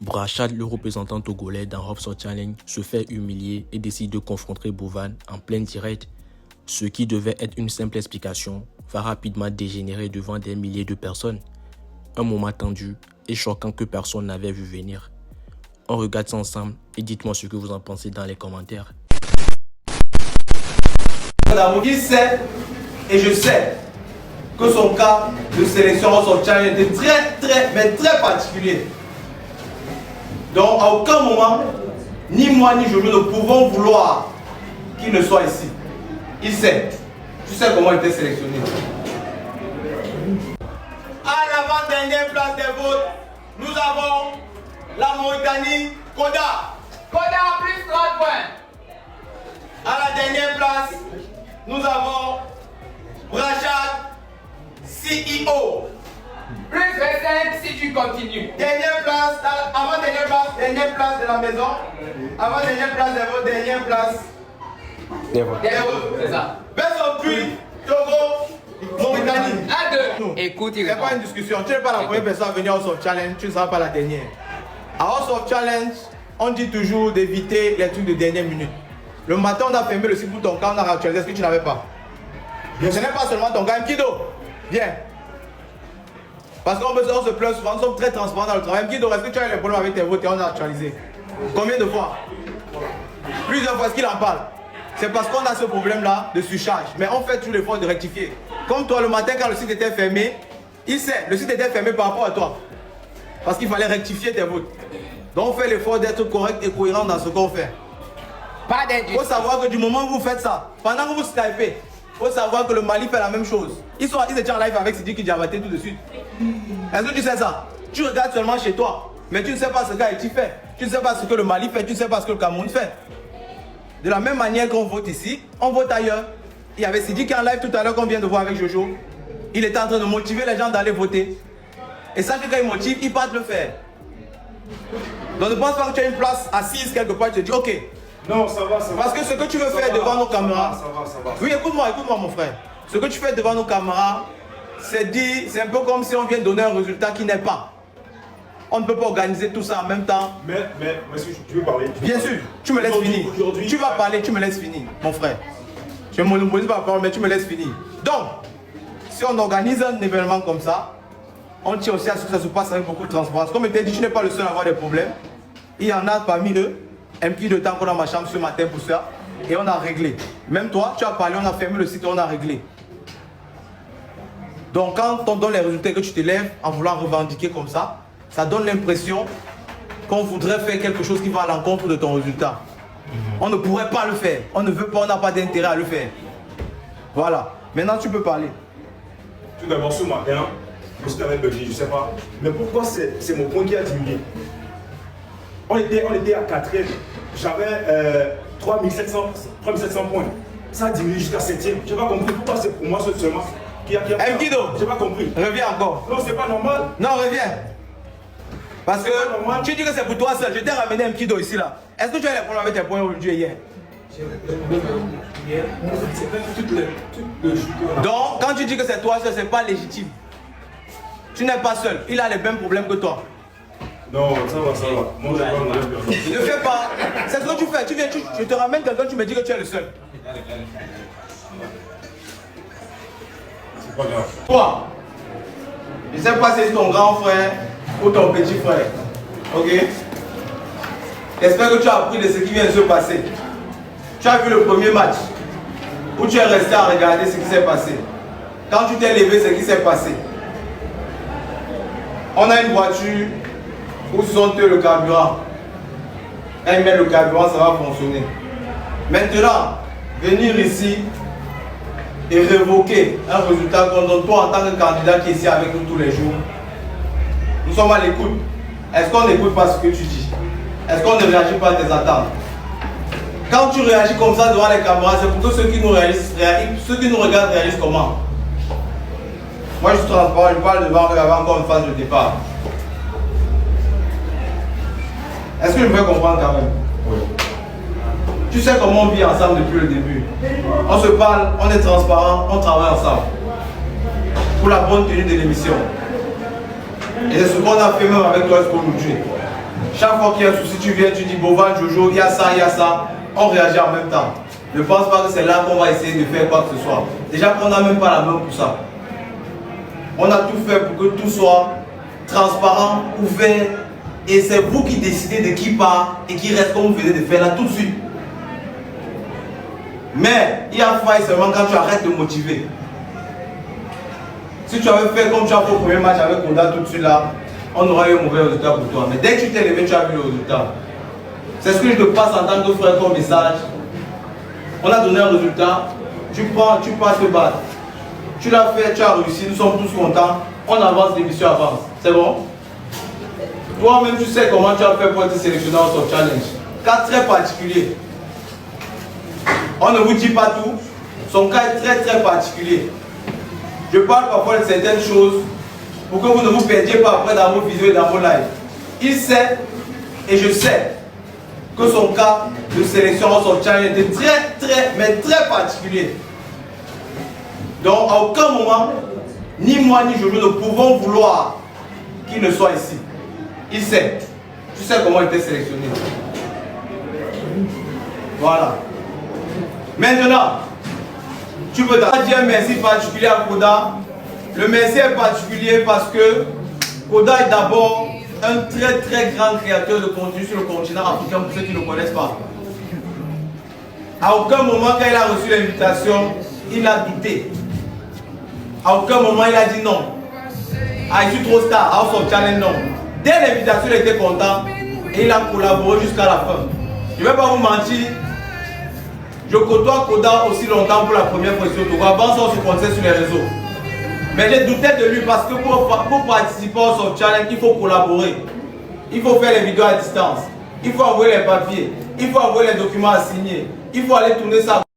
Brachad, le représentant togolais dans Hopsor Challenge, se fait humilier et décide de confronter Bovan en plein direct. Ce qui devait être une simple explication va rapidement dégénérer devant des milliers de personnes. Un moment tendu et choquant que personne n'avait vu venir. On regarde ça ensemble et dites-moi ce que vous en pensez dans les commentaires. Il sait, et je sais, que son cas de sélection en son challenge était très particulier. Donc à aucun moment, ni moi ni Jojo ne pouvons vouloir qu'il ne soit ici. Il sait. Tu sais comment il était sélectionné. À l'avant-dernière place des votes, nous avons la Mauritanie, Koda. Koda plus 30 points. À la dernière place, nous avons Brachad, CEO. Plus 25 si tu continues. Dernière place, dernière place de la maison. Avant-dernière place des votes, dernière place des votes. C'est ça. Besson-Puy, Togo, Mauritanie. 1, 2. Écoute, il C'est pas une discussion. Tu n'es pas la première personne à venir au Soft Challenge, tu ne seras pas la dernière. À Soft Challenge, on dit toujours d'éviter les trucs de dernière minute. Le matin, on a fermé le site pour ton cas, on a réactualisé ce que tu n'avais pas. Donc ce n'est pas seulement ton cas. Mkido, viens. Parce qu'on se plaint souvent, nous sommes très transparents dans le travail. Mkido, est-ce que tu as eu des problèmes avec tes votes et on a actualisé? Combien de fois? Plusieurs fois, est-ce qu'il en parle? C'est parce qu'on a ce problème-là de surcharge. Mais on fait tout l'effort de rectifier. Comme toi, le matin, quand le site était fermé, il sait, le site était fermé par rapport à toi. Parce qu'il fallait rectifier tes votes. Donc on fait l'effort d'être correct et cohérent dans ce qu'on fait. Il faut savoir que du moment où vous faites ça, pendant que vous skypez, il faut savoir que le Mali fait la même chose. Ils étaient en live avec Sidiki Diabaté tout de suite. Est-ce que tu sais ça? Tu regardes seulement chez toi, mais tu ne sais pas ce qu'Haïti fait. Tu ne sais pas ce que le Mali fait, tu ne sais pas ce que le Cameroun fait. De la même manière qu'on vote ici, on vote ailleurs. Il y avait Sidiki en live tout à l'heure qu'on vient de voir avec Jojo. Il était en train de motiver les gens d'aller voter. Et sache que quand il motive, il part le faire. Donc ne pense pas que tu as une place assise quelque part, tu te dis ok. Non, ça va, ça va. Parce que ce que tu veux faire devant nos caméras. Ça va. Oui, écoute-moi mon frère. Ce que tu fais devant nos caméras, c'est un peu comme si on vient donner un résultat qui n'est pas. On ne peut pas organiser tout ça en même temps. Mais monsieur, tu veux parler? Bien sûr, tu me laisses finir. Tu vas parler, tu me laisses finir, mon frère. Je ne monopolise pas la parole, mais tu me laisses finir. Donc, si on organise un événement comme ça, on tient aussi à ce que ça se passe avec beaucoup de transparence. Comme je t'ai dit, tu n'es pas le seul à avoir des problèmes. Il y en a parmi eux, un petit de temps qu'on a dans ma chambre ce matin pour ça, et on a réglé. Même toi, tu as parlé, on a fermé le site, on a réglé. Donc quand on donne les résultats que tu te lèves en voulant revendiquer comme ça, ça donne l'impression qu'on voudrait faire quelque chose qui va à l'encontre de ton résultat. On ne pourrait pas le faire. On ne veut pas, on n'a pas d'intérêt à le faire. Voilà. Maintenant, tu peux parler. Tout d'abord, ce matin, je suis avec Belgique, je ne sais pas. Mais pourquoi c'est mon point qui a diminué? On était à 4e. J'avais 3700 points. Ça a diminué jusqu'à 7e. Je n'ai pas compris pourquoi c'est pour moi seulement qui a Mkido, je n'ai pas compris. Reviens encore. Non, c'est pas normal. Non, reviens. Parce que tu dis que c'est pour toi seul. Je t'ai ramené un Mkido ici là. Est-ce que tu as les problèmes avec tes points aujourd'hui et hier? Donc, quand tu dis que c'est toi seul, c'est pas légitime. Tu n'es pas seul. Il a les mêmes problèmes que toi. Non, ça va. Moi, je ne Ne fais pas. C'est ce que tu fais. Tu viens, je te ramène quelqu'un, tu me dis que tu es le seul. C'est pas grave. Toi, je ne sais pas si c'est ton grand frère ou ton petit frère. Ok? J'espère que tu as appris de ce qui vient de se passer. Tu as vu le premier match où tu es resté à regarder ce qui s'est passé. Quand tu t'es levé, ce qui s'est passé. On a une voiture où sont le carburant. Quand ils mettent le carburant, ça va fonctionner. Maintenant, venir ici et révoquer un résultat qu'on donne toi en tant que candidat qui est ici avec nous tous les jours. Nous sommes à l'écoute. Est-ce qu'on n'écoute pas ce que tu dis? Est-ce qu'on ne réagit pas à tes attentes? Quand tu réagis comme ça devant les caméras, c'est pour que ceux qui nous regardent réagissent comment? Moi je suis transparent, je parle devant eux avant qu'on fasse le départ. Est-ce que je me fais comprendre quand même? Oui. Tu sais comment on vit ensemble depuis le début. On se parle, on est transparent, on travaille ensemble. Pour la bonne tenue de l'émission. Et c'est ce qu'on a fait même avec toi aujourd'hui. Chaque fois qu'il y a un souci, tu viens, tu dis Bovan, Jojo, il y a ça, il y a ça. On réagit en même temps. Ne pense pas que c'est là qu'on va essayer de faire quoi que ce soit. Déjà qu'on n'a même pas la main pour ça. On a tout fait pour que tout soit transparent, ouvert. Et c'est vous qui décidez de qui part et qui reste comme vous venez de faire là tout de suite. Mais il y a faille seulement quand tu arrêtes de motiver. Si tu avais fait comme tu as fait au premier match avec Koda tout de suite là, on aurait eu un mauvais résultat pour toi. Mais dès que tu t'es levé, tu as vu le résultat. C'est ce que je te passe en tant que frère comme message. On a donné un résultat, tu pars te battre. Tu l'as fait, tu as réussi, nous sommes tous contents. On avance, l'émission avance. C'est bon? Toi-même, tu sais comment tu as fait pour être sélectionné au Soft Challenge. Cas très particulier. On ne vous dit pas tout. Son cas est très très particulier. Je parle parfois de certaines choses pour que vous ne vous perdiez pas après dans vos vidéos et dans vos lives. Il sait et je sais que son cas de sélection au Soft Challenge était très particulier. Donc à aucun moment, ni moi ni Jojo ne pouvons vouloir qu'il ne soit ici. Il sait. Tu sais comment il était sélectionné. Voilà. Maintenant, tu peux dire un merci particulier à Koda. Le merci est particulier parce que Koda est d'abord un très grand créateur de contenu sur le continent africain pour ceux qui ne le connaissent pas. À aucun moment quand il a reçu l'invitation, il a douté. À aucun moment il a dit non. Ah, je suis trop star, House of Challenge non. Dès l'invitation, il était content et il a collaboré jusqu'à la fin. Je ne vais pas vous mentir, je côtoie Koda aussi longtemps pour la première fois sur Togo. Avant ça, on se connaissait sur les réseaux. Mais j'ai douté de lui parce que pour participer au Soft Challenge, il faut collaborer. Il faut faire les vidéos à distance. Il faut envoyer les papiers. Il faut envoyer les documents à signer. Il faut aller tourner ça.